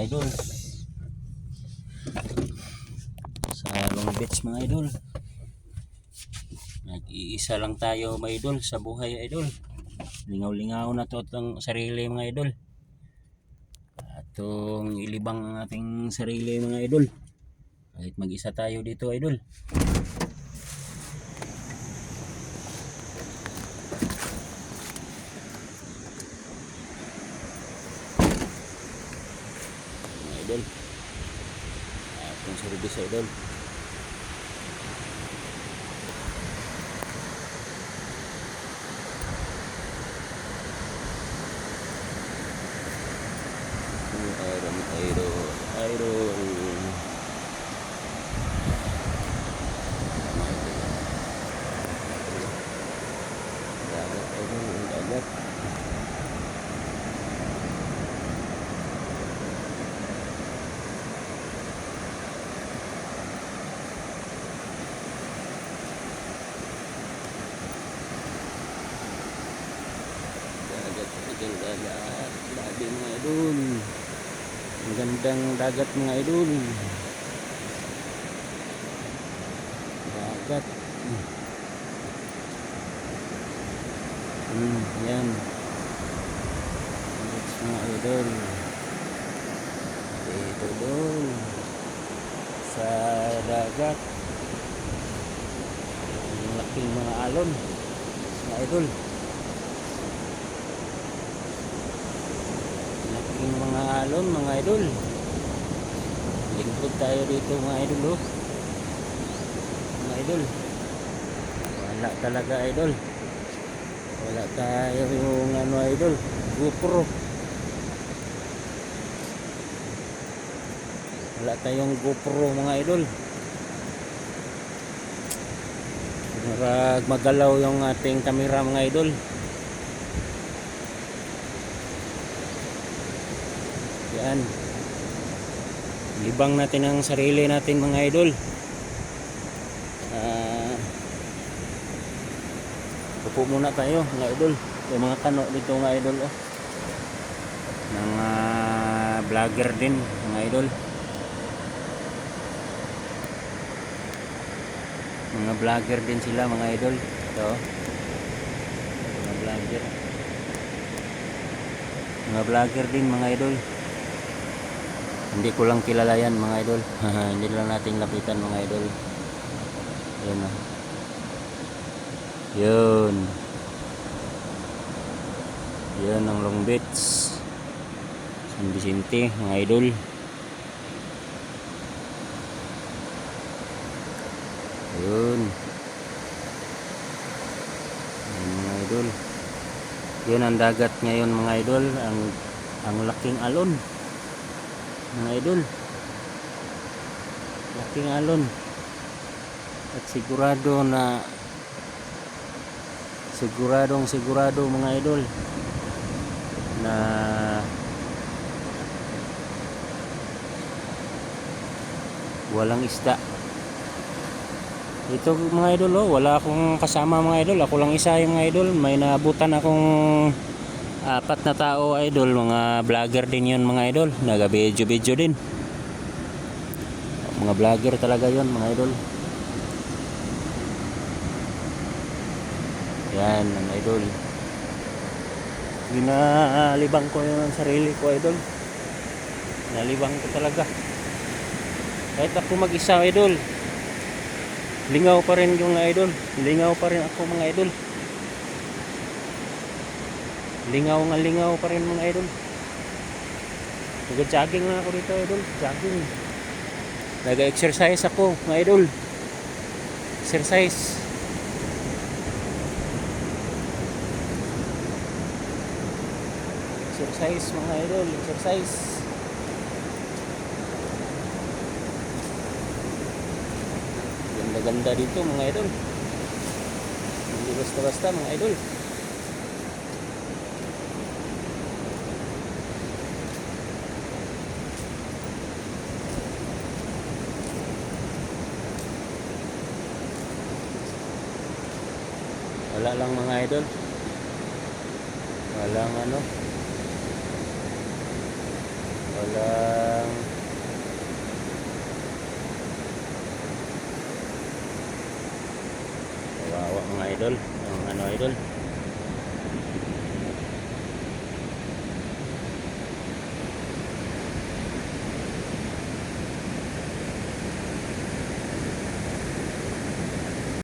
idol, sa Long Beach mga idol. Nag-iisa lang tayo mga idol sa buhay idol. Lingaw-lingaw na to ang sarili mga idol. Atong ilibang ang ating sarili mga idol. Kahit mag-isa tayo dito idol. Mga idol. Atong service idol. Iron dagat idol, dagat. Dagat, grabe mga idol. Ang gandang dagat mga idol. Dagat. Yan. Dagat mga idol. Ito doon. Sa dagat. Ang laking mga alon. Mga idol. Laking mga alon mga idol. Lingkod tayo dito mga idol oh. Mga idol, wala talaga idol, wala tayo yung ano idol, GoPro, wala tayong GoPro mga idol. Magalaw yung ating camera mga idol. Yan, libang natin ang sarili natin mga idol. Upo muna tayo mga idol. Yung mga kano dito mga idol oh. Mga vlogger din mga idol. Mga vlogger din sila mga idol. Ito mga vlogger. Mga vlogger din mga idol. Hindi ko lang kilala yan mga idol. Hindi lang natin lapitan mga idol. Yun oh. Yun. Yun ang Long Beach, San Vicente mga idol. Yun. Yun mga idol. Yun ang dagat ngayon mga idol. Ang laking alon mga idol. Laking alon. At sigurado mga idol na walang isda ito mga idol oh. Wala akong kasama mga idol, ako lang isa yung mga idol. May naabutan akong 4 na tao idol, mga vlogger din yun mga idol, naga video din, mga vlogger talaga yun mga idol. Yan ang idol. Ginalibang ko yung sarili ko idol. Nalibang ko talaga. Kahit ako mag-isa idol, lingaw pa rin yung idol. Lingaw pa rin ako mga idol. Lingaw pa rin mga idol. Nag-jogging na ako dito idol. Jogging. Nag-exercise ako mga idol. Exercise. Exercise mga idol, exercise. Ganda-ganda dito mga idol. Hindi basta-basta mga idol. Wala lang mga idol. Walang walang mga idol. Yung ano idol.